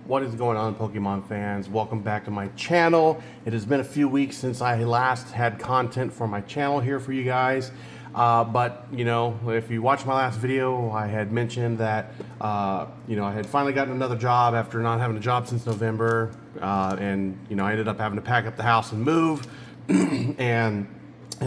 What is going on, Pokemon fans? Welcome back to my channel. It has been a few weeks since I last had content for my channel here for you guys. But you know, if you watched my last video, I had mentioned that you know, I had finally gotten another job after not having a job since November, and you know, I ended up having to pack up the house and move and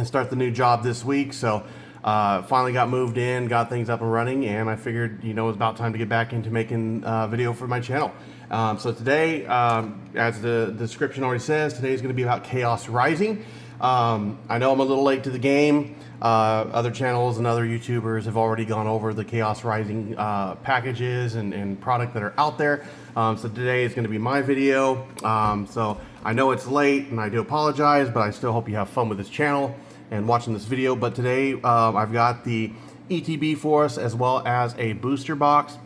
start the new job this week. So finally got moved in, got things up and running, and I figured, you know, it was about time to get back into making video for my channel. So today, as the description already says, today is going to be about Chaos Rising. I know I'm a little late to the game. Other channels and other YouTubers have already gone over the Chaos Rising packages and product that are out there. So today is going to be my video. So I know it's late and I do apologize, but I still hope you have fun with this channel and watching this video. But today I've got the ETB for us, as well as a booster box.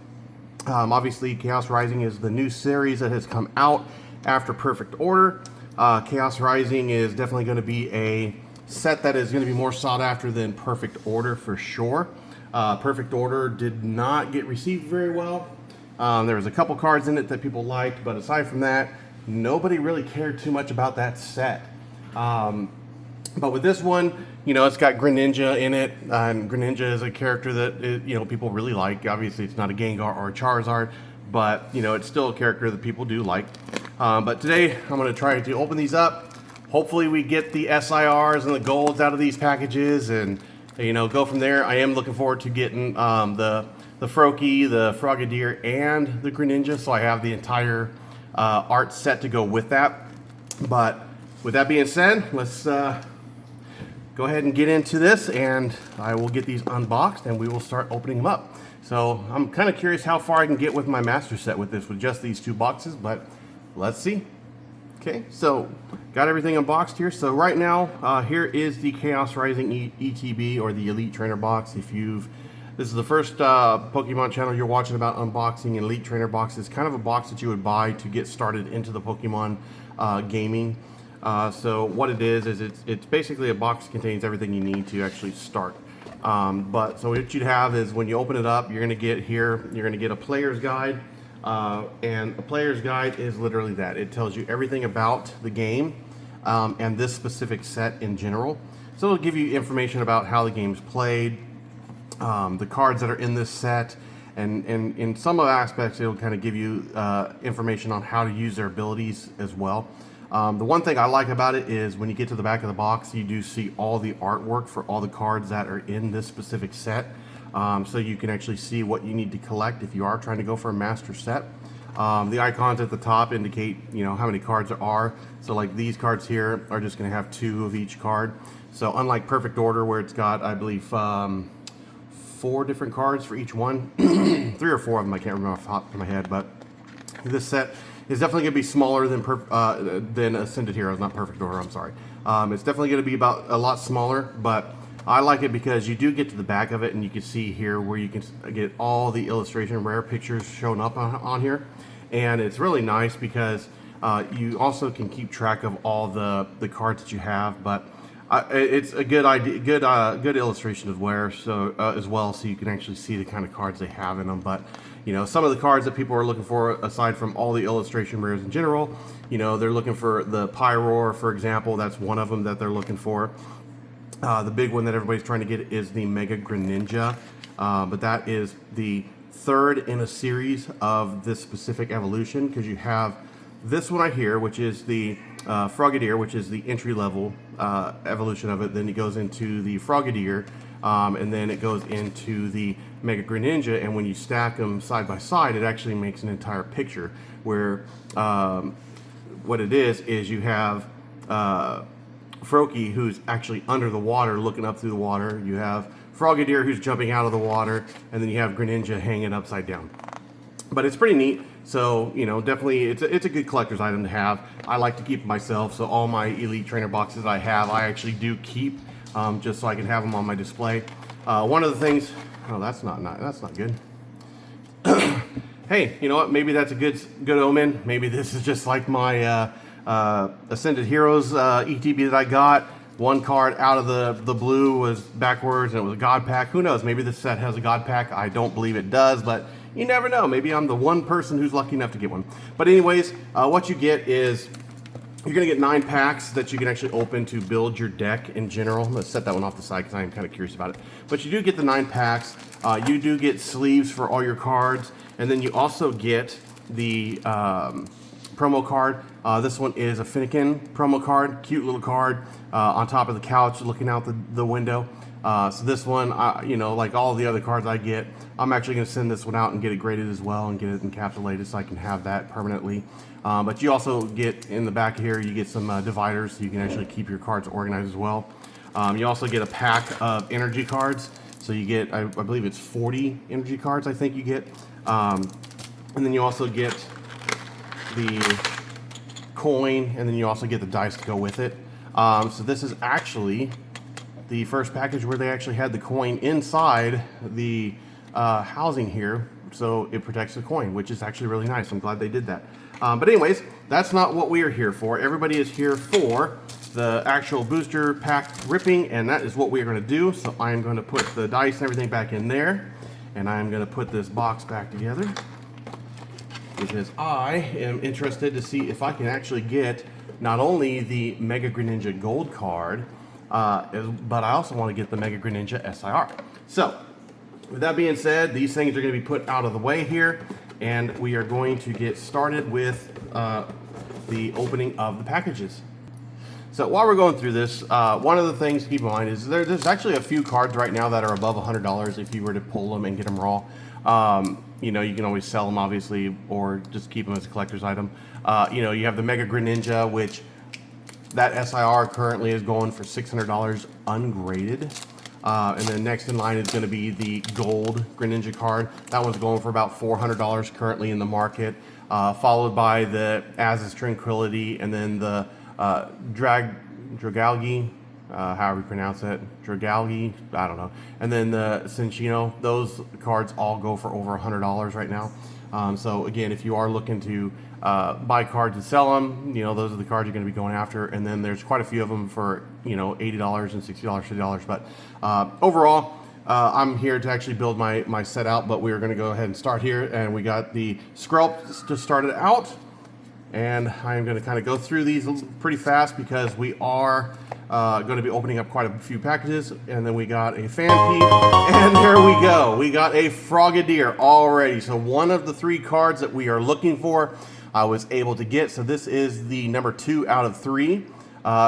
Obviously, Chaos Rising is the new series that has come out after Perfect Order. Chaos Rising is definitely going to be a set that is going to be more sought after than Perfect Order for sure. Perfect Order did not get received very well. There was a couple cards in it that people liked, but aside from that, nobody really cared too much about that set. But with this one, you know, it's got Greninja in it, and Greninja is a character that, you know, people really like. Obviously, it's not a Gengar or a Charizard, but, you know, it's still a character that people do like. But today, I'm going to try to open these up. Hopefully, we get the SIRs and the golds out of these packages and, you know, go from there. I am looking forward to getting the Froakie, the Frogadier, and the Greninja, so I have the entire art set to go with that. But with that being said, let's go ahead and get into this, and I will get these unboxed and we will start opening them up. So I'm kind of curious how far I can get with my master set with this, with just these two boxes, but let's see. Okay, so got everything unboxed here. So right now, here is the Chaos Rising ETB, or the Elite Trainer box. If this is the first Pokemon channel you're watching about unboxing an Elite Trainer box. It's kind of a box that you would buy to get started into the Pokemon gaming. So what it is it's basically a box that contains everything you need to actually start. But so what you'd have is, when you open it up, you're going to get here, you're going to get a player's guide. And a player's guide is literally that. It tells you everything about the game and this specific set in general. So it'll give you information about how the game's played, the cards that are in this set, and in some of the aspects it'll kind of give you information on how to use their abilities as well. The one thing I like about it is when you get to the back of the box, you do see all the artwork for all the cards that are in this specific set. So you can actually see what you need to collect if you are trying to go for a master set. The icons at the top indicate, you know, how many cards there are. So like these cards here are just going to have 2 of each card. So unlike Perfect Order, where it's got, I believe, 4 different cards for each one, 3 or 4 of them, I can't remember off the top of my head, but this set is definitely going to be smaller than Ascended Heroes, not Perfect Order, I'm sorry. It's definitely going to be about a lot smaller, but I like it because you do get to the back of it, and you can see here where you can get all the illustration rare pictures shown up on here. And it's really nice because you also can keep track of all the cards that you have, but it's a good idea, good illustration of where, so as well, so you can actually see the kind of cards they have in them. But you know, some of the cards that people are looking for, aside from all the illustration rares in general, you know, they're looking for the Pyroar, for example. That's one of them that they're looking for. The big one that everybody's trying to get is the Mega Greninja, but that is the 3rd in a series of this specific evolution, because you have this one right here, which is the Frogadier, which is the entry-level evolution of it. Then it goes into the Frogadier, and then it goes into the Mega Greninja, and when you stack them side by side, it actually makes an entire picture where what it is you have Froakie, who's actually under the water looking up through the water. You have Frogadier, who's jumping out of the water, and then you have Greninja hanging upside down. But it's pretty neat. So, you know, definitely it's a good collector's item to have. I like to keep myself, so all my Elite Trainer boxes I have, I actually do keep, just so I can have them on my display. One of the things, oh, that's not good. Hey, you know what? Maybe that's a good omen. Maybe this is just like my Ascended Heroes ETB that I got. One card out of the blue was backwards, and it was a God Pack. Who knows? Maybe this set has a God Pack. I don't believe it does, but You never know. Maybe I'm the one person who's lucky enough to get one. But anyways, what you get is you're going to get 9 packs that you can actually open to build your deck in general. Let's set that one off the side because I'm kind of curious about it. But you do get the 9 packs. You do get sleeves for all your cards. And then you also get the promo card. This one is a Finnegan promo card. Cute little card on top of the couch looking out the window. So this one, you know, like all the other cards I get, I'm actually going to send this one out and get it graded as well and get it encapsulated so I can have that permanently. But you also get in the back here, you get some dividers so you can actually keep your cards organized as well. You also get a pack of energy cards. So you get, I believe it's 40 energy cards I think you get. And then you also get the coin, and then you also get the dice to go with it. So this is actually the first package where they actually had the coin inside the housing here, so it protects the coin, which is actually really nice. I'm glad they did that. But anyways, that's not what we are here for. Everybody is here for the actual booster pack ripping, and that is what we are going to do. So I am going to put the dice and everything back in there, and I am going to put this box back together because I am interested to see if I can actually get not only the Mega Greninja Gold card, but I also want to get the Mega Greninja SIR. So, with that being said, these things are going to be put out of the way here, and we are going to get started with the opening of the packages. So while we're going through this, one of the things to keep in mind is there's actually a few cards right now that are above $100 if you were to pull them and get them raw. You know, you can always sell them obviously, or just keep them as a collector's item. You know, you have the Mega Greninja, which that SIR currently is going for $600 ungraded. And then next in line is going to be the Gold Greninja card. That one's going for about $400 currently in the market, followed by the Az's Tranquility, and then the Dragalge, however you pronounce it, Dragalge, I don't know. And then the Cinchino. Those cards all go for over $100 right now. So again, if you are looking to buy cards and sell them, you know, those are the cards you're going to be going after. And then there's quite a few of them for, you know, $80 and $60, $50. But overall, I'm here to actually build my set out, but we're going to go ahead and start here. And we got the Skrelp to start it out. And I'm going to kind of go through these pretty fast because we are going to be opening up quite a few packages. And then we got a Phanpy, and there we go. We got a Frogadier already. So one of the 3 cards that we are looking for, I was able to get. So this is the number 2 out of 3.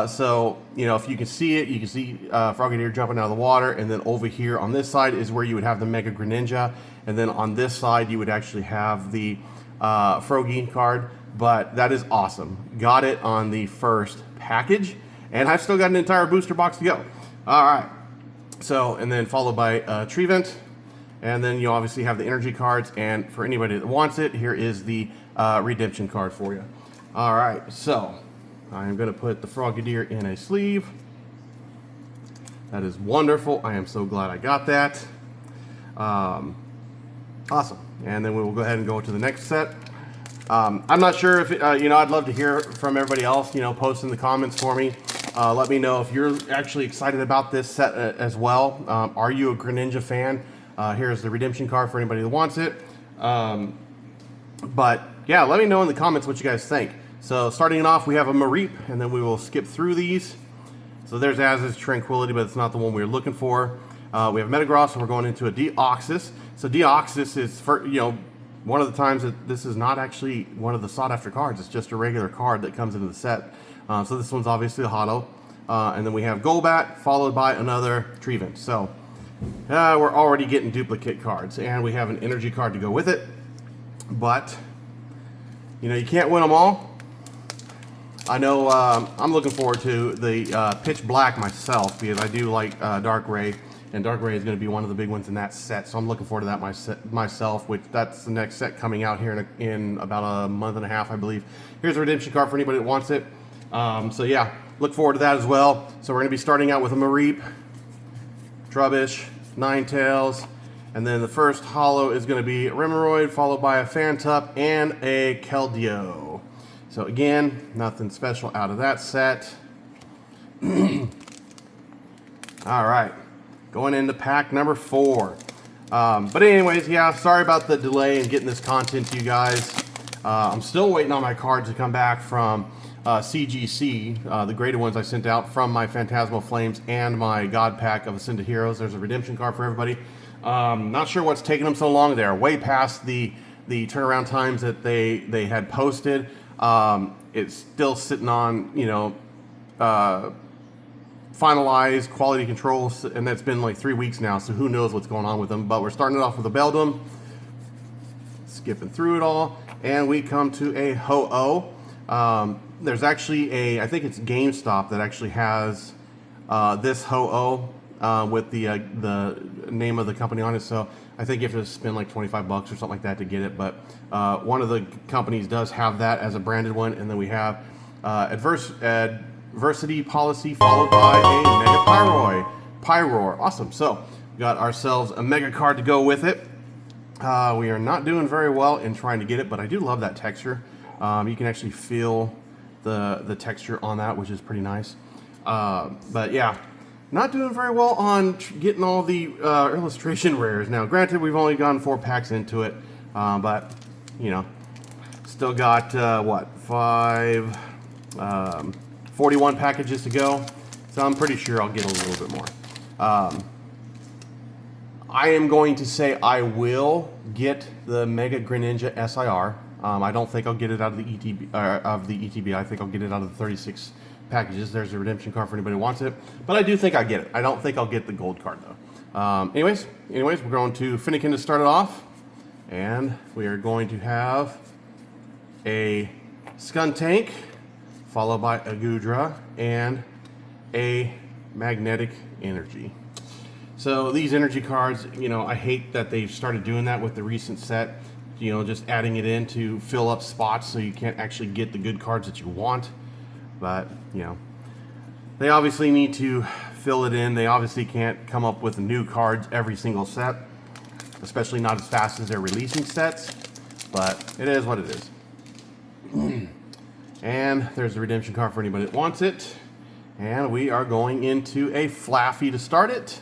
So, you know, if you can see it, you can see Frogadier jumping out of the water. And then over here on this side is where you would have the Mega Greninja. And then on this side, you would actually have the Froggy card. But that is awesome. Got it on the first package, and I've still got an entire booster box to go. All right. So, and then followed by Treevent, and then you obviously have the energy cards. And for anybody that wants it, here is the redemption card for you. All right. So, I'm going to put the Frogadier in a sleeve. That is wonderful. I am so glad I got that. Awesome. And then we will go ahead and go to the next set. I'm not sure if, you know, I'd love to hear from everybody else, you know, post in the comments for me. Let me know if you're actually excited about this set as well. Are you a Greninja fan? Here's the redemption card for anybody that wants it. But yeah, let me know in the comments what you guys think. So starting it off, we have a Mareep, and then we will skip through these. So there's Az's Tranquility, but it's not the one we were looking for. We have Metagross, and we're going into a Deoxys. So Deoxys is, for, you know, one of the times that this is not actually one of the sought-after cards. It's just a regular card that comes into the set. So this one's obviously a Holo. And then we have Golbat, followed by another Treevent. So we're already getting duplicate cards. And we have an energy card to go with it. But, you know, you can't win them all. I know I'm looking forward to the Pitch Black myself because I do like Dark Ray. And Dark Ray is going to be one of the big ones in that set, so I'm looking forward to that myself, which that's the next set coming out here in about a month and a half, I believe. Here's a redemption card for anybody that wants it. So yeah, look forward to that as well. So we're going to be starting out with a Mareep, Trubbish, Ninetales, and then the first holo is going to be a Remoraid, followed by a Phantup and a Keldeo. So again, nothing special out of that set. All right. Going into pack number 4. But anyways, yeah, sorry about the delay in getting this content to you guys. I'm still waiting on my cards to come back from CGC, the graded ones I sent out from my Phantasmal Flames and my God Pack of Ascended Heroes. There's a redemption card for everybody. Not sure what's taking them so long. They're way past the turnaround times that they had posted. It's still sitting on, you know, finalized quality controls, and that's been like 3 weeks now, so who knows what's going on with them. But we're starting it off with a Beldum, skipping through it all, and we come to a Ho-Oh. There's actually I think it's GameStop that actually has this Ho-Oh with the name of the company on it, so I think you have to spend like 25 bucks or something like that to get it. But one of the companies does have that as a branded one, and then we have Adversity Policy, followed by a Mega Pyroar. Awesome. So we got ourselves a Mega card to go with it. We are not doing very well in trying to get it, but I do love that texture. You can actually feel the texture on that, which is pretty nice. But yeah, not doing very well on getting all the illustration rares. Now, granted, we've only gone 4 packs into it, but you know, still got what, 41 packages to go, so I'm pretty sure I'll get a little bit more. I am going to say I will get the Mega Greninja SIR. I don't think I'll get it out of the ETB. I think I'll get it out of the 36 packages. There's a redemption card for anybody who wants it, but I do think I get it. I don't think I'll get the gold card though. Anyways, we're going to Finnegan to start it off, and we are going to have a Skuntank, followed by a Gudra and a Magnetic Energy. So these energy cards, you know, I hate that they've started doing that with the recent set, you know, just adding it in to fill up spots so you can't actually get the good cards that you want. But, you know, they obviously need to fill it in. They obviously can't come up with new cards every single set, especially not as fast as they're releasing sets, but it is what it is. And there's a redemption card for anybody that wants it. And we are going into a Flaffy to start it.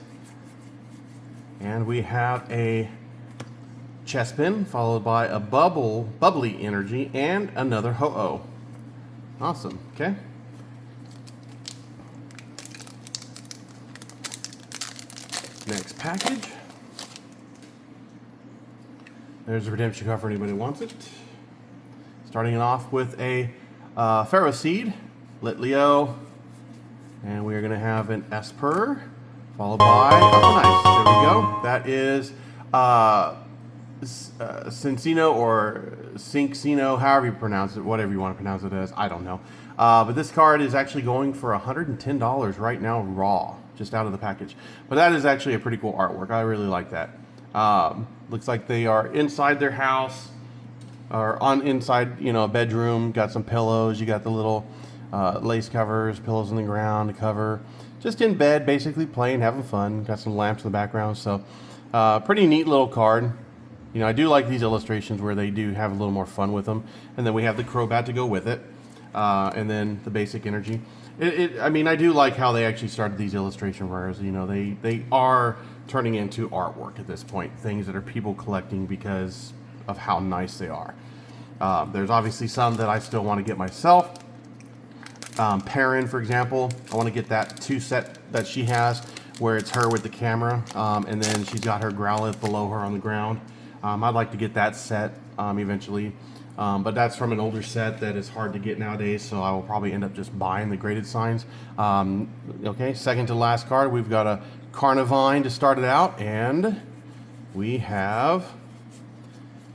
And we have a Chespin, followed by a Bubbly Energy, and another Ho-Oh. Awesome, okay. Next package. There's a redemption card for anybody who wants it. Starting it off with a Ferroseed, Litleo, and we are going to have an Esper, followed by nice. There we go. That is Cincino or Cincino, however you pronounce it, whatever you want to pronounce it as. I don't know. But this card is actually going for $110 right now, raw, just out of the package. But that is actually a pretty cool artwork. I really like that. Looks like they are inside their house, or inside, you know, a bedroom. Got some pillows. You got the little lace covers, pillows on the ground to cover. Just in bed, basically playing, having fun. Got some lamps in the background. So pretty neat little card. You know, I do like these illustrations where they do have a little more fun with them. And then we have the Crobat to go with it. And then the basic energy. I mean, I do like how they actually started these illustration rares. You know, they are turning into artwork at this point. Things that are people collecting because of how nice they are. There's obviously some that I still want to get myself. Perrin, for example, I want to get that 2 set that she has, where it's her with the camera, and then she's got her Growlithe below her on the ground. I'd like to get that set eventually, but that's from an older set that is hard to get nowadays, so I will probably end up just buying the graded signs. Okay, second to last card, we've got a Carnivine to start it out, and we have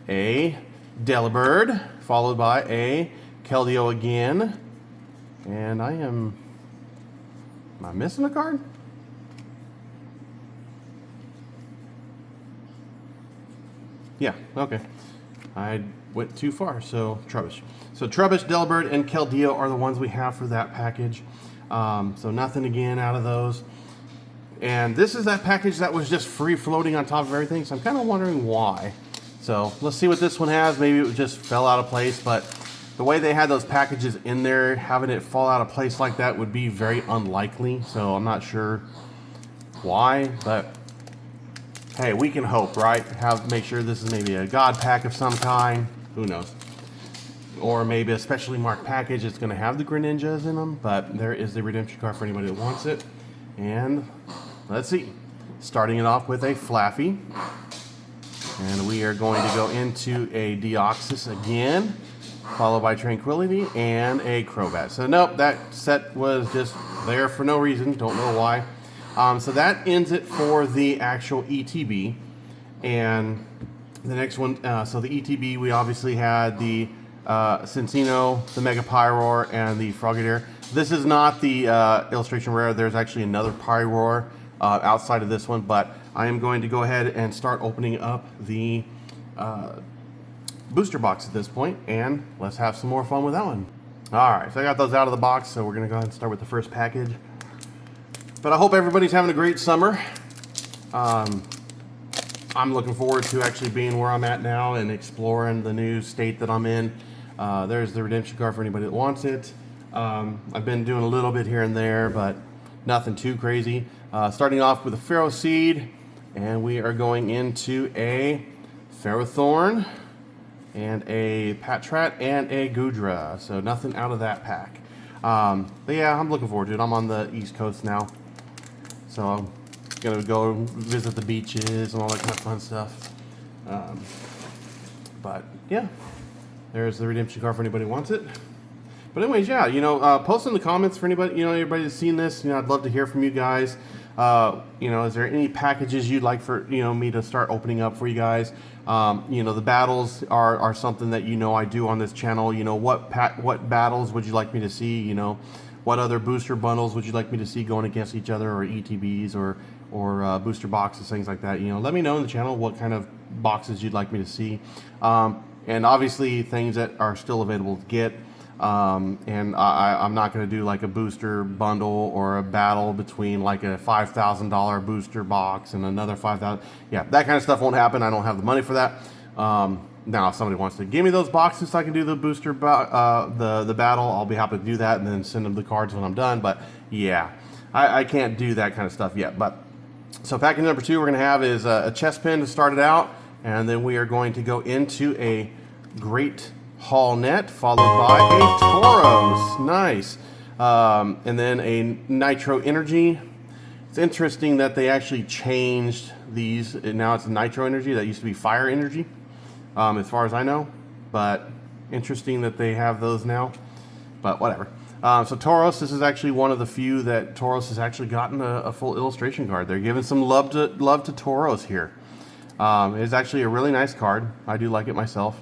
a Delibird, followed by a Keldeo again. And am I missing a card? Yeah, okay. I went too far, so Trubbish. So Trubbish, Delibird, and Keldeo are the ones we have for that package. So nothing again out of those. And this is that package that was just free floating on top of everything, so I'm kind of wondering why. So let's see what this one has. Maybe it just fell out of place, but the way they had those packages in there, having it fall out of place like that would be very unlikely. So I'm not sure why, but hey, we can hope, right? Make sure this is maybe a God pack of some kind. Who knows? Or maybe a specially marked package. It's going to have the Greninjas in them, but there is the redemption card for anybody that wants it. And let's see. Starting it off with a Flaffy. And we are going to go into a Deoxys again, followed by Tranquility and a Crobat. So nope, that set was just there for no reason. Don't know why. So that ends it for the actual ETB. And the next one, so the ETB, we obviously had the Cincino, the Mega Pyroar, and the Frogadier. This is not the illustration rare. There's actually another Pyroar outside of this one, but I am going to go ahead and start opening up the booster box at this point, and let's have some more fun with that one. Alright, so I got those out of the box, so we're going to go ahead and start with the first package. But I hope everybody's having a great summer. I'm looking forward to actually being where I'm at now and exploring the new state that I'm in. There's the redemption card for anybody that wants it. I've been doing a little bit here and there, but nothing too crazy. Starting off with a Pharaoh Seed, and we are going into a Ferrothorn, and a Patrat, and a Goodra. So nothing out of that pack. But yeah, I'm looking forward to it. I'm on the East Coast now, so I'm gonna go visit the beaches and all that kind of fun stuff. But yeah, there's the redemption card for anybody who wants it. But anyways, yeah, post in the comments for anybody, anybody that's seen this. I'd love to hear from you guys. Is there any packages you'd like for me to start opening up for you guys? The battles are something that I do on this channel. What battles would you like me to see? What other booster bundles would you like me to see going against each other, or ETBs, or booster boxes, things like that? Let me know in the channel what kind of boxes you'd like me to see, and obviously things that are still available to get. And I'm not going to do like a booster bundle or a battle between like a $5,000 booster box and another 5,000. Yeah, that kind of stuff won't happen. I don't have the money for that. Now, if somebody wants to give me those boxes so I can do the booster the battle, I'll be happy to do that and then send them the cards when I'm done. But yeah, I can't do that kind of stuff yet. But so package number 2 we're going to have is a chest pin to start it out, and then we are going to go into a Great Hall Net, followed by a Tauros. Nice. And then a Nitro Energy. It's interesting that they actually changed these. Now it's Nitro Energy. That used to be Fire Energy, as far as I know. But interesting that they have those now. But whatever. So Tauros, this is actually one of the few that Tauros has actually gotten a full illustration card. They're giving some love to Tauros here. It's actually a really nice card. I do like it myself.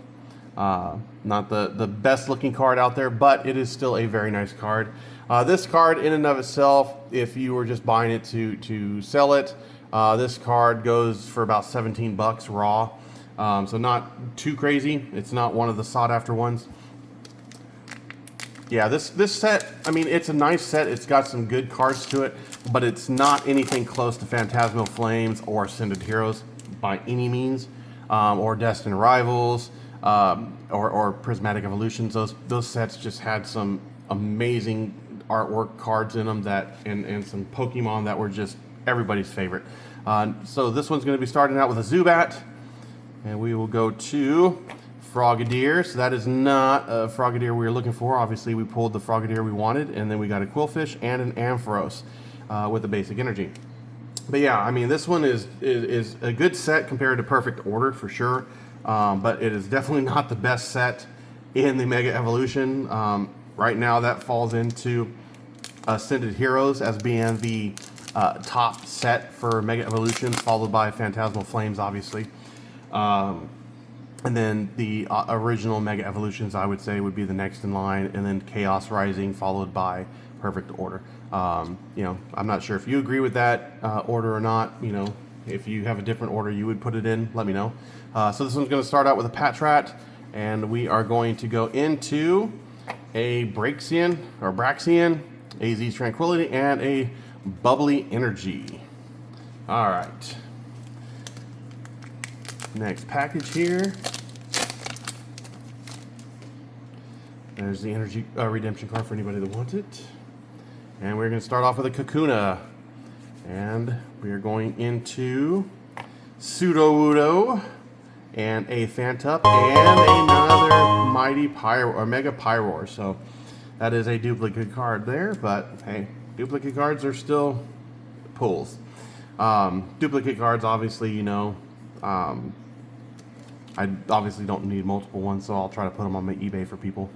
Not the best looking card out there, but it is still a very nice card. This card in and of itself, if you were just buying it to sell it, this card goes for about 17 bucks raw. So not too crazy. It's not one of the sought after ones. Yeah, this set, I mean, it's a nice set. It's got some good cards to it, but it's not anything close to Phantasmal Flames or Ascended Heroes by any means, or Destined Rivals, or Prismatic Evolutions. Those sets just had some amazing artwork cards in them and some Pokemon that were just everybody's favorite. So this one's going to be starting out with a Zubat, and we will go to Frogadier. So that is not a Frogadier we were looking for. Obviously, we pulled the Frogadier we wanted, and then we got a Quillfish and an Ampharos with the basic energy. But yeah, I mean, this one is a good set compared to Perfect Order for sure. But it is definitely not the best set in the Mega Evolution. Right now, that falls into Ascended Heroes as being the top set for Mega Evolution, followed by Phantasmal Flames, obviously. And then the original Mega Evolutions, I would say, would be the next in line, and then Chaos Rising, followed by Perfect Order. I'm not sure if you agree with that order or not. If you have a different order you would put it in, let me know. So this one's going to start out with a Patrat, and we are going to go into a Braxian, AZ's Tranquility, and a Bubbly Energy. All right. Next package here. There's the energy redemption card for anybody that wants it. And we're going to start off with a Kakuna. And we are going into Sudowoodo, and a Phantup, and another Mighty Pyro or Mega Pyroar. So that is a duplicate card there, but hey, duplicate cards are still pulls. Duplicate cards, obviously, you know, I obviously don't need multiple ones, so I'll try to put them on my eBay for people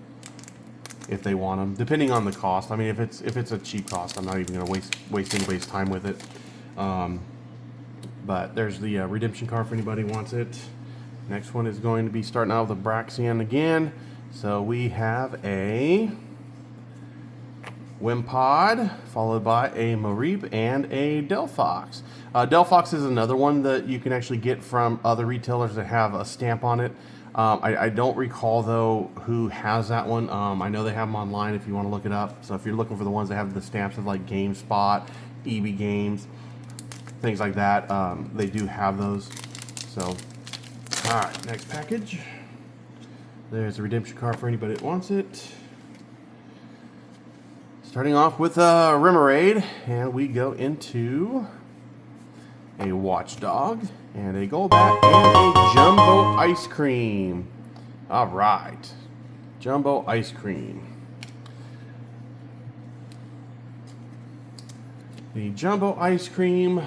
if they want them, depending on the cost. I mean, if it's a cheap cost, I'm not even going to waste anybody's time with it. But there's the redemption card for anybody who wants it. Next one is going to be starting out with a Braxian again. So we have a Wimpod, followed by a Mareep and a Delphox. Delphox is another one that you can actually get from other retailers that have a stamp on it. I don't recall, though, who has that one. I know they have them online if you want to look it up. So if you're looking for the ones that have the stamps of like GameSpot, EB Games, things like that, they do have those. So, all right, next package. There's a redemption card for anybody that wants it. Starting off with a Remoraid, and we go into a Watchdog, and a Golbat, and a Jumbo Ice Cream. All right, Jumbo Ice Cream. The Jumbo Ice Cream,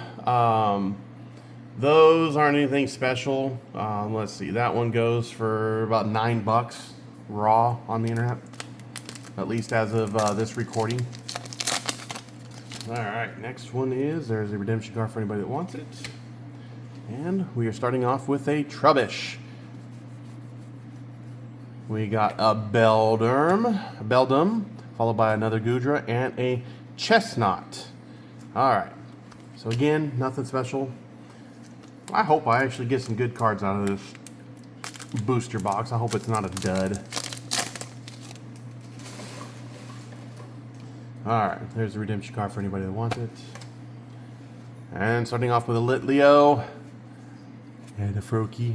those aren't anything special. Let's see, that one goes for about $9 raw on the internet, at least as of this recording. All right, next one is, there's a redemption card for anybody that wants it. And we are starting off with a Trubbish. We got a Beldum, followed by another Goodra, and a Chestnut. All right, so again, nothing special. I hope I actually get some good cards out of this booster box. I hope it's not a dud. Alright, there's the redemption card for anybody that wants it. And starting off with a Litleo and a Froakie.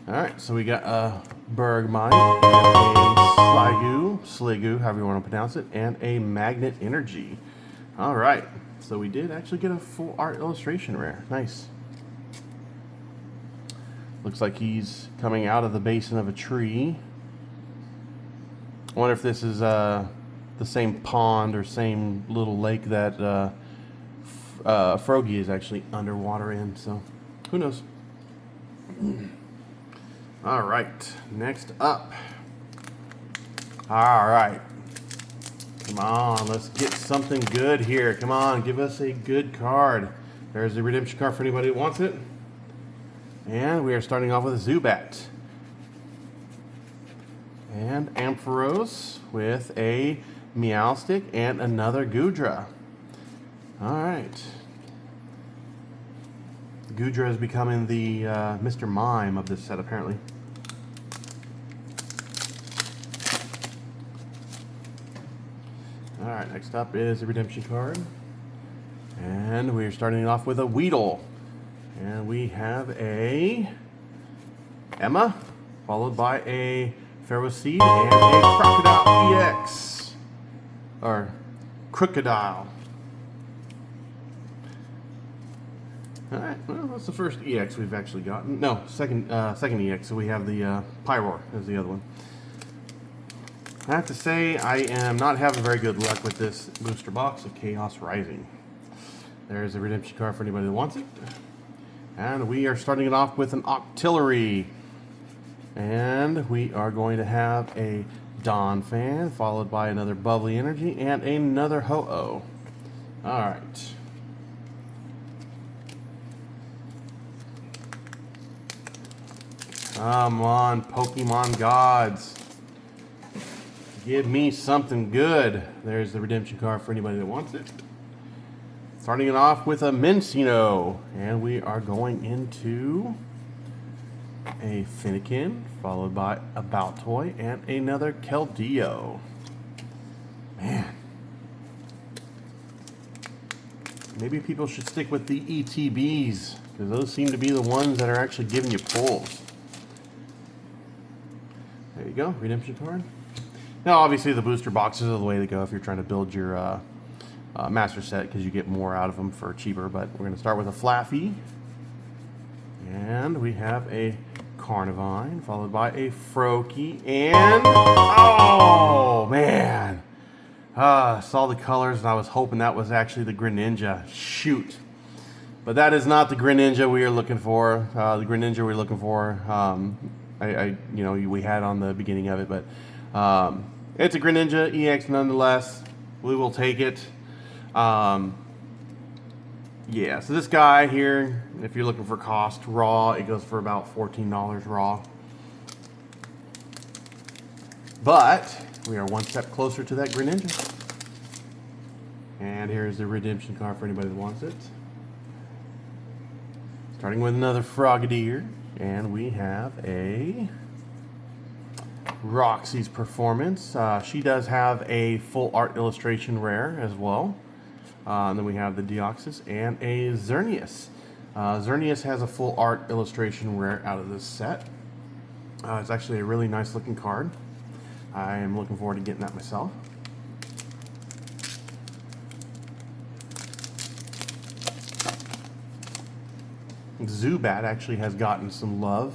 Alright, so we got a Bergmite and a Sliggoo, however you want to pronounce it, and a Magnet Energy. Alright, so we did actually get a full art illustration rare. Nice. Looks like he's coming out of the basin of a tree. I wonder if this is the same pond or same little lake that Froakie is actually underwater in, so who knows. All right, next up. All right, come on, let's get something good here. Come on, give us a good card. There's the redemption card for anybody who wants it. And we are starting off with a Zubat. And Ampharos with a Meowstic and another Goodra. Alright. Goodra is becoming the Mr. Mime of this set, apparently. Alright, next up is the redemption card. And we're starting off with a Weedle. And we have a Emma, followed by a Ferroseed and a Crocodile EX. Or Crocodile. Alright, well, that's the first EX we've actually gotten. No, second EX, so we have the Pyroar as the other one. I have to say, I am not having very good luck with this booster box of Chaos Rising. There's a redemption card for anybody that wants it. And we are starting it off with an Octillery. And we are going to have a Donphan, followed by another Bubbly Energy, and another Ho-Oh. Alright. Come on, Pokemon gods. Give me something good. There's the redemption card for anybody that wants it. Starting it off with a Minccino. And we are going into a Fennekin, followed by a Baltoy, and another Keldeo. Man. Maybe people should stick with the ETBs, because those seem to be the ones that are actually giving you pulls. There you go, redemption card. Now, obviously, the booster boxes are the way to go if you're trying to build your master set, because you get more out of them for cheaper. But we're going to start with a Flaffy, And we have a Carnivine, followed by a Froakie, and oh man, saw the colors and I was hoping that was actually the Greninja. Shoot, but that is not the Greninja we are looking for. The Greninja we're looking for, we had on the beginning of it, but it's a Greninja EX nonetheless. We will take it. Yeah, so this guy here, if you're looking for cost raw, it goes for about $14 raw. But we are one step closer to that Greninja. And here's the redemption card for anybody that wants it. Starting with another Frogadier, and we have a Roxy's Performance. She does have a full art illustration rare as well. And then we have the Deoxys and a Xerneas. Xerneas has a full art illustration rare out of this set. It's actually a really nice looking card. I am looking forward to getting that myself. Zubat actually has gotten some love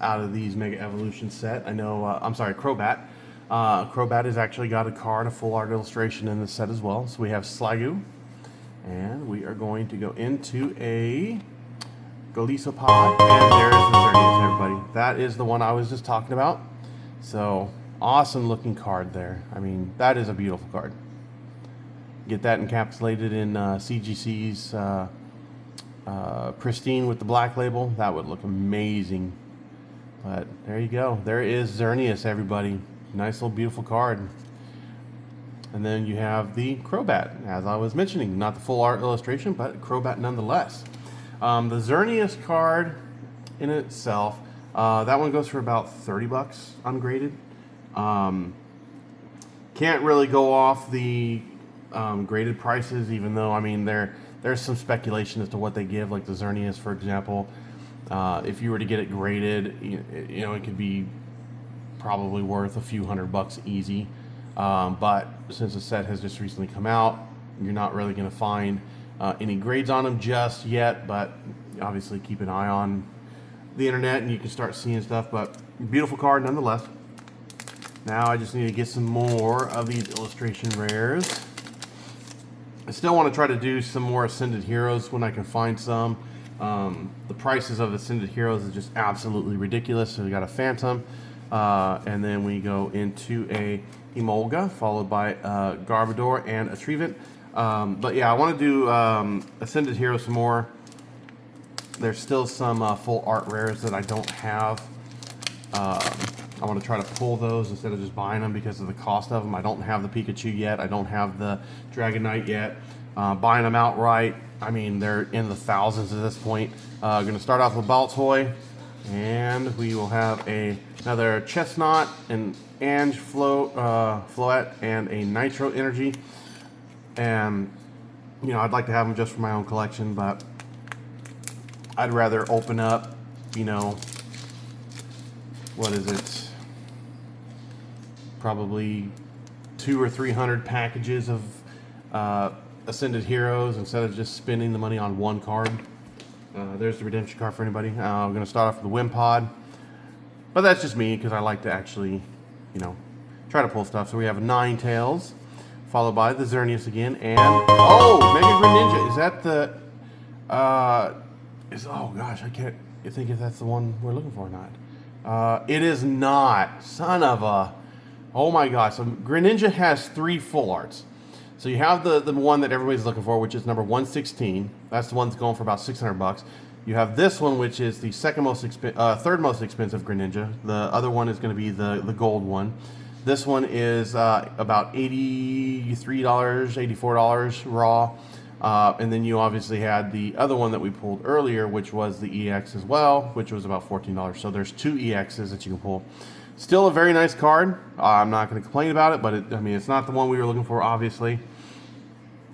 out of these Mega Evolution set. I know, I'm sorry, Crobat. Crobat has actually got a card, a full art illustration in this set as well. So we have Sliggoo. And we are going to go into a Golisopod, and there's the Xerneas, everybody. That is the one I was just talking about. So, awesome looking card there. I mean, that is a beautiful card. Get that encapsulated in CGC's Pristine with the black label. That would look amazing. But there you go. There is Xerneas, everybody. Nice little beautiful card. And then you have the Crobat, as I was mentioning. Not the full art illustration, but Crobat nonetheless. The Xerneas card in itself, that one goes for about 30 bucks ungraded. Can't really go off the graded prices, even though, I mean, there's some speculation as to what they give, like the Xerneas, for example. If you were to get it graded, you know, it could be probably worth a few $100 easy. But since the set has just recently come out, you're not really going to find any grades on them just yet, but obviously keep an eye on the internet and you can start seeing stuff. But beautiful card nonetheless. Now I just need to get some more of these illustration rares. I still want to try to do some more Ascended Heroes when I can find some. The prices of Ascended Heroes is just absolutely ridiculous. So we got a Phantom, and then we go into a Emolga, followed by Garbodor and a Trevenant. But yeah, I want to do Ascended Heroes some more. There's still some full art rares that I don't have. I want to try to pull those instead of just buying them because of the cost of them. I don't have the Pikachu yet. I don't have the Dragonite yet. Buying them outright, I mean, they're in the thousands at this point. Going to start off with Baltoy, and we will have another Chestnut, an Ange Floette, and a Nitro Energy. And, you know, I'd like to have them just for my own collection, but I'd rather open up, you know, what is it? Probably 200 or 300 packages of Ascended Heroes instead of just spending the money on one card. There's the redemption card for anybody. I'm going to start off with the Wimpod. But that's just me because I like to actually, you know, try to pull stuff. So we have Ninetales, followed by the Xerneas again, and oh, Mega Greninja. Is that the oh gosh, I can't think if that's the one we're looking for or not. It is not. Son of a, oh my gosh. So Greninja has 3 full arts. So you have the one that everybody's looking for, which is number 116. That's the one that's going for about $600. You have this one, which is the third most expensive Greninja. The other one is going to be the gold one. This one is about $83, $84 raw. And then you obviously had the other one that we pulled earlier, which was the EX as well, which was about $14. So there's 2 EXs that you can pull. Still a very nice card. I'm not going to complain about it, but I mean, it's not the one we were looking for, obviously.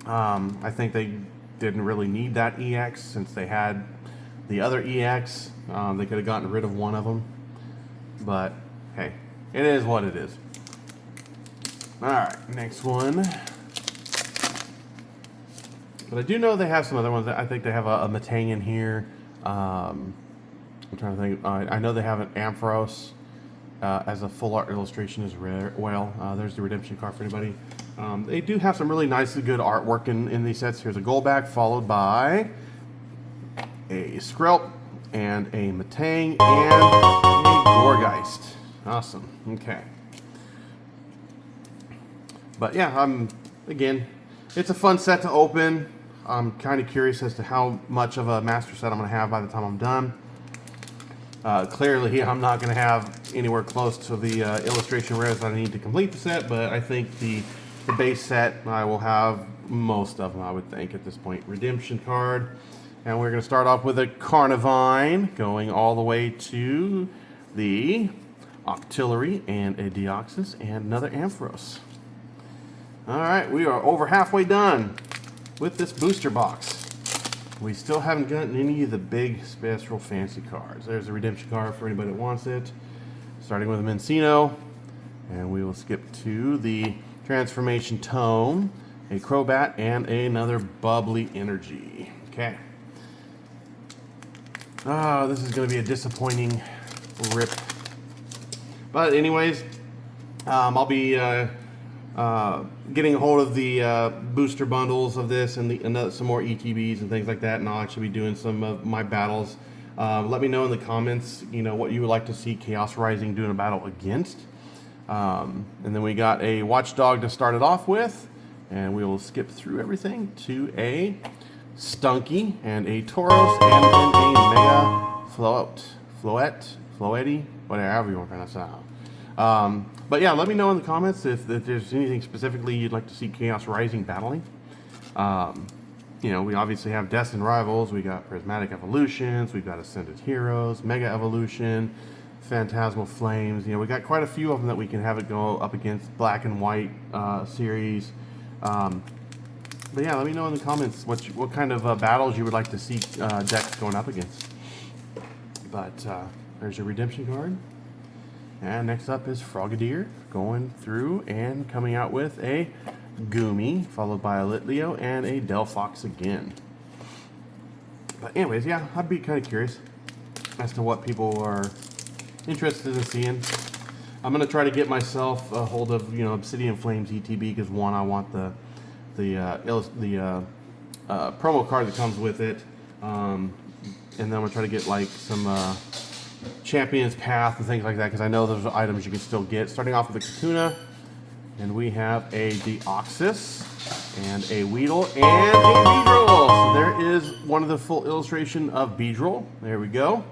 I think they didn't really need that EX since they had the other EX. They could have gotten rid of one of them. But, hey, it is what it is. Alright, next one. But I do know they have some other ones. I think they have a Metang in here. I'm trying to think. I know they have an Ampharos as a full art illustration as well. There's the redemption card for anybody. They do have some really nice, good artwork in these sets. Here's a Golback, followed by a Skrelp, and a Matang, and a Gorgeist. Awesome. Okay. But yeah, again, it's a fun set to open. I'm kind of curious as to how much of a master set I'm going to have by the time I'm done. Clearly, I'm not going to have anywhere close to the illustration rares that I need to complete the set, but I think the base set, I will have most of them, I would think, at this point. Redemption card. And we're going to start off with a Carnivine, going all the way to the Octillery, and a Deoxys, and another Ampharos. Alright, we are over halfway done with this booster box. We still haven't gotten any of the big special fancy cards. There's a redemption card for anybody that wants it. Starting with a Mencino, and we will skip to the Transformation Tome, a Crobat, and another Bubbly Energy. Okay. Oh, this is going to be a disappointing rip. But anyways, I'll be getting a hold of the booster bundles of this and some more ETBs and things like that, and I'll actually be doing some of my battles. Let me know in the comments, what you would like to see Chaos Rising doing a battle against. And then we got a Watchdog to start it off with, and we will skip through everything to a Stunky, and a Tauros, and then a Mega Floetti, whatever you want to pronounce that. But yeah, let me know in the comments if there's anything specifically you'd like to see Chaos Rising battling. We obviously have Destined Rivals, we got Prismatic Evolutions, we've got Ascended Heroes, Mega Evolution, Phantasmal Flames. We got quite a few of them that we can have it go up against. Black and White series. But yeah, let me know in the comments what kind of battles you would like to see decks going up against. But there's your redemption card. And next up is Frogadier, going through and coming out with a Goomy, followed by a Litleo, and a Delphox again. But anyways, yeah, I'd be kind of curious as to what people are interested in seeing. I'm going to try to get myself a hold of, Obsidian Flames ETB, because one, I want the promo card that comes with it, and then I'm gonna try to get like some Champion's Path and things like that, because I know those are items you can still get. Starting off with a Kakuna, and we have a Deoxys, and a Weedle, and a Beedrill. So there is one of the full illustration of Beedrill. There we go.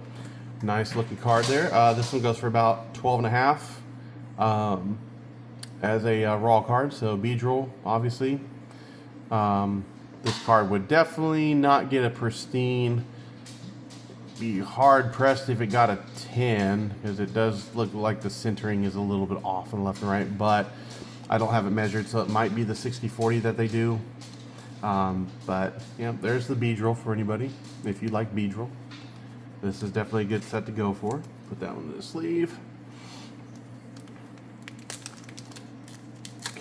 Nice looking card there. This one goes for about 12.5 as a raw card. So Beedrill, obviously. This card would definitely not get a pristine. Be hard pressed if it got a 10, because it does look like the centering is a little bit off on the left and right, but I don't have it measured, so it might be the 60-40 that they do. But yeah, there's the Beedrill for anybody if you like Beedrill. This is definitely a good set to go for. Put that one in the sleeve.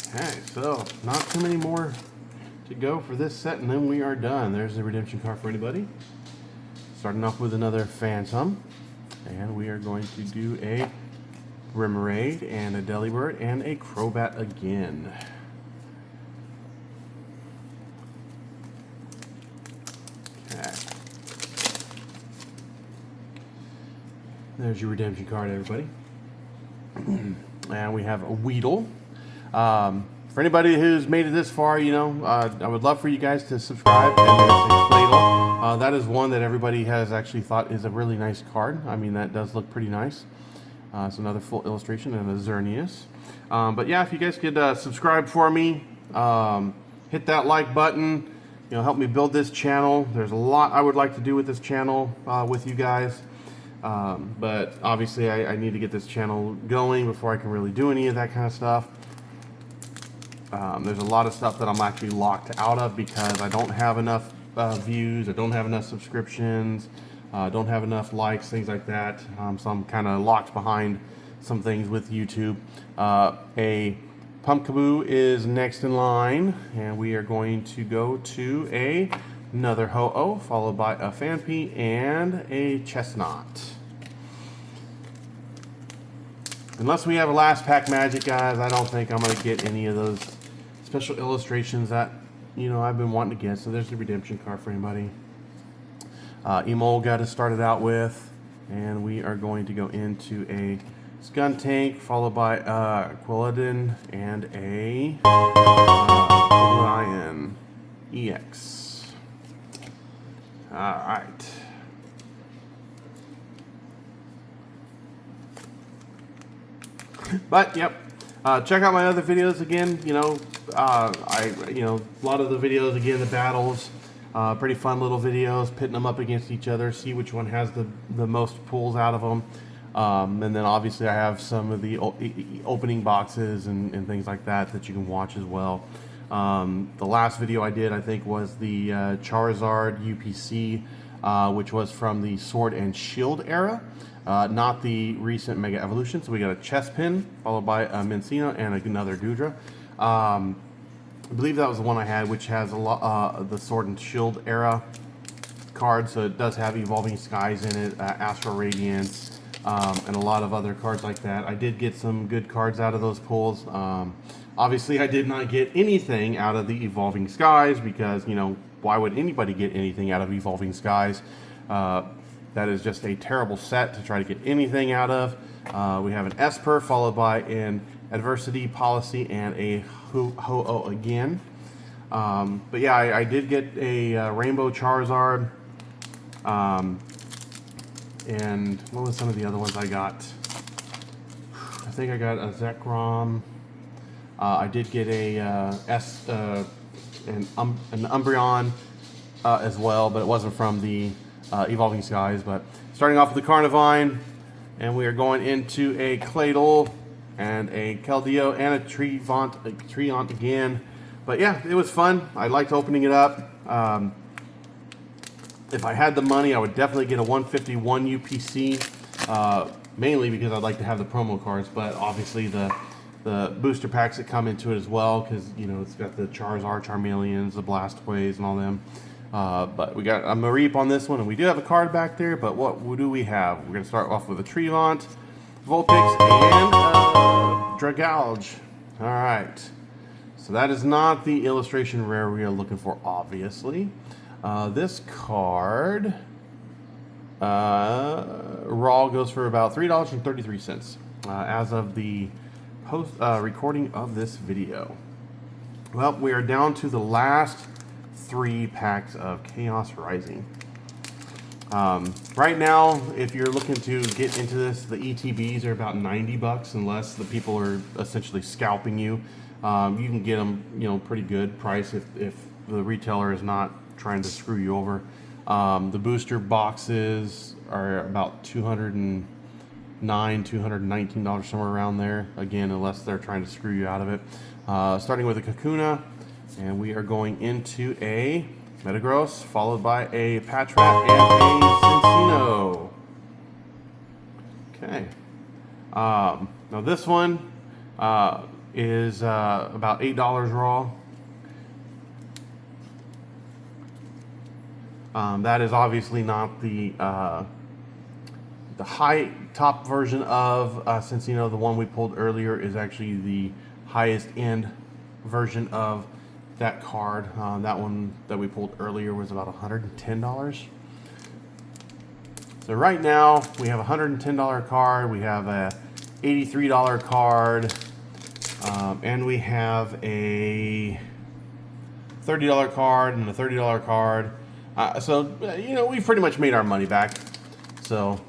Okay, so not too many more to go for this set, and then we are done. There's the redemption card for anybody. Starting off with another Phantom, and we are going to do a Remoraid, and a Delibird, and a Crobat again. Okay. There's your redemption card, everybody. And we have a Weedle. For anybody who's made it this far, I would love for you guys to subscribe. And there's a Claydol. That is one that everybody has actually thought is a really nice card. I mean, that does look pretty nice. It's another full illustration, and a Xerneas. But yeah, if you guys could subscribe for me, hit that like button, help me build this channel. There's a lot I would like to do with this channel with you guys. But obviously I need to get this channel going before I can really do any of that kind of stuff. There's a lot of stuff that I'm actually locked out of because I don't have enough views, I don't have enough subscriptions, don't have enough likes, things like that. So I'm kind of locked behind some things with YouTube. A Pumpkaboo is next in line, and we are going to go to another Ho-Oh, followed by a Phanpy and a Chestnut. unless we have a last pack magic, guys, I don't think I'm going to get any of those special illustrations that, you know, I've been wanting to get. So there's the redemption card for anybody. Emo got us started out with, and we are going to go into a Skuntank, followed by Quilladin and a Lion EX. Alright. But yep, check out my other videos again. You know, a lot of the videos again, the battles, pretty fun little videos, pitting them up against each other, see which one has the most pulls out of them. And then obviously I have some of the opening boxes and things like that you can watch as well. The last video I did, I think, was the Charizard UPC, which was from the Sword and Shield era. Not the recent Mega Evolution. So we got a Chespin, followed by a Mencina and another Dudra. I believe that was the one I had, which has a lot the Sword and Shield era card. So it does have Evolving Skies in it, Astral Radiance, and a lot of other cards like that. I did get some good cards out of those pulls. Obviously, I did not get anything out of the Evolving Skies because, you know, why would anybody get anything out of Evolving Skies? That is just a terrible set to try to get anything out of. We have an Esper, followed by an Adversity, Policy, and a Ho-Oh again. But yeah, I did get a Rainbow Charizard. And what was some of the other ones I got? I think I got a Zekrom. I did get a an Umbreon as well, but it wasn't from the Evolving Skies. But starting off with the Carnivine, and we are going into a Claydol and a Keldeo and a Treant again. But yeah, it was fun. I liked opening it up. If I had the money, I would definitely get a 151 UPC, mainly because I'd like to have the promo cards, but obviously the booster packs that come into it as well, because, you know, it's got the Charizard, Charmeleons, the Blastoise, and all them. But we got a Mareep on this one, and we do have a card back there, but what do we have? We're going to start off with a Treant, Vulpix, and Dragalge. All right. So that is not the illustration rare we are looking for, obviously. This card, raw, goes for about $3.33 as of the recording of this video. Well, we are down to the last 3 packs of Chaos Rising. Right now, if you're looking to get into this, the ETBs are about $90 unless the people are essentially scalping you. You can get them, you know, pretty good price if the retailer is not trying to screw you over. The booster boxes are about $219, somewhere around there. Again, unless they're trying to screw you out of it. Starting with a Kakuna, and we are going into a Metagross, followed by a Patrat and a Cinccino. Okay. Now this one is about $8 raw. That is obviously not the high top version of Cinccino. The one we pulled earlier is actually the highest end version of that card. That one that we pulled earlier was about $110. So right now we have a $110 card, we have a $83 card, and we have a $30 card and a $30 card. So, you know, we've pretty much made our money back, so,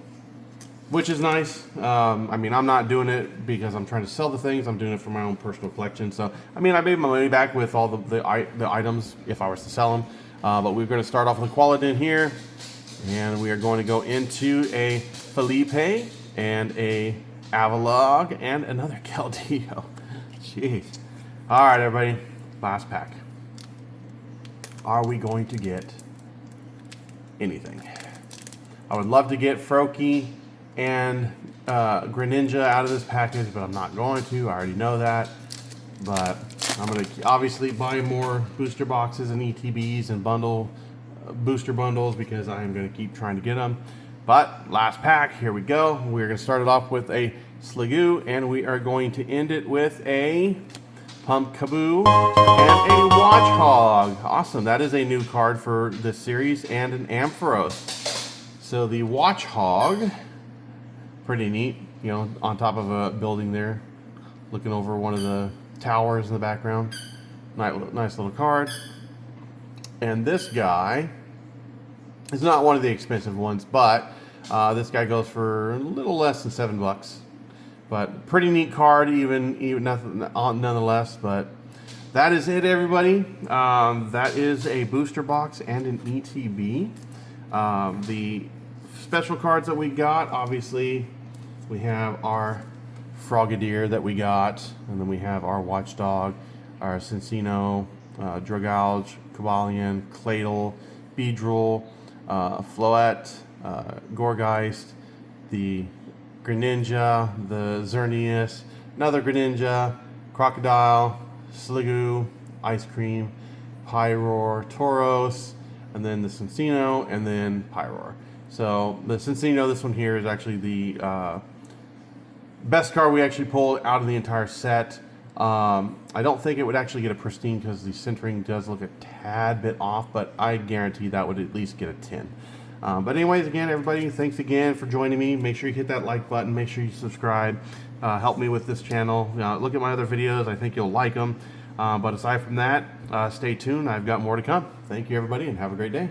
which is nice. I mean, I'm not doing it because I'm trying to sell the things. I'm doing it for my own personal collection. So, I mean, I made my money back with all the items if I was to sell them. But we're going to start off with a Quilladin here, and we are going to go into a Felipe and a Avalog and another Keldeo. Jeez. All right, everybody, last pack. Are we going to get anything? I would love to get Froakie and Greninja out of this package, but I'm not going to. I already know that. But I'm going to obviously buy more booster boxes and ETBs and booster bundles because I am going to keep trying to get them. But last pack, here we go. We're going to start it off with a Sliggoo, and we are going to end it with a Pumpkaboo and a Watchhog. Awesome, that is a new card for this series, and an Ampharos. So the Watchhog, pretty neat, you know, on top of a building there, looking over one of the towers in the background. Nice little card. And this guy is not one of the expensive ones, but this guy goes for a little less than $7. But pretty neat card, even nothing nonetheless. But that is it, everybody. That is a booster box and an ETB. The special cards that we got, obviously, we have our Frogadier that we got, and then we have our Watchdog, our Cincino, Dragalge, Cobalion, Claydol, Beedrill, Floette, Gorgeist, the Greninja, the Xerneas, another Greninja, Crocodile, Sliggoo, Ice Cream, Pyroar, Tauros, and then the Cincino, and then Pyroar. So the Cincino, this one here, is actually the best card we actually pulled out of the entire set. I don't think it would actually get a pristine because the centering does look a tad bit off, but I guarantee that would at least get a 10. But anyways, again, everybody, thanks again for joining me. Make sure you hit that like button. Make sure you subscribe. Help me with this channel. Look at my other videos. I think you'll like them. But aside from that, stay tuned. I've got more to come. Thank you, everybody, and have a great day.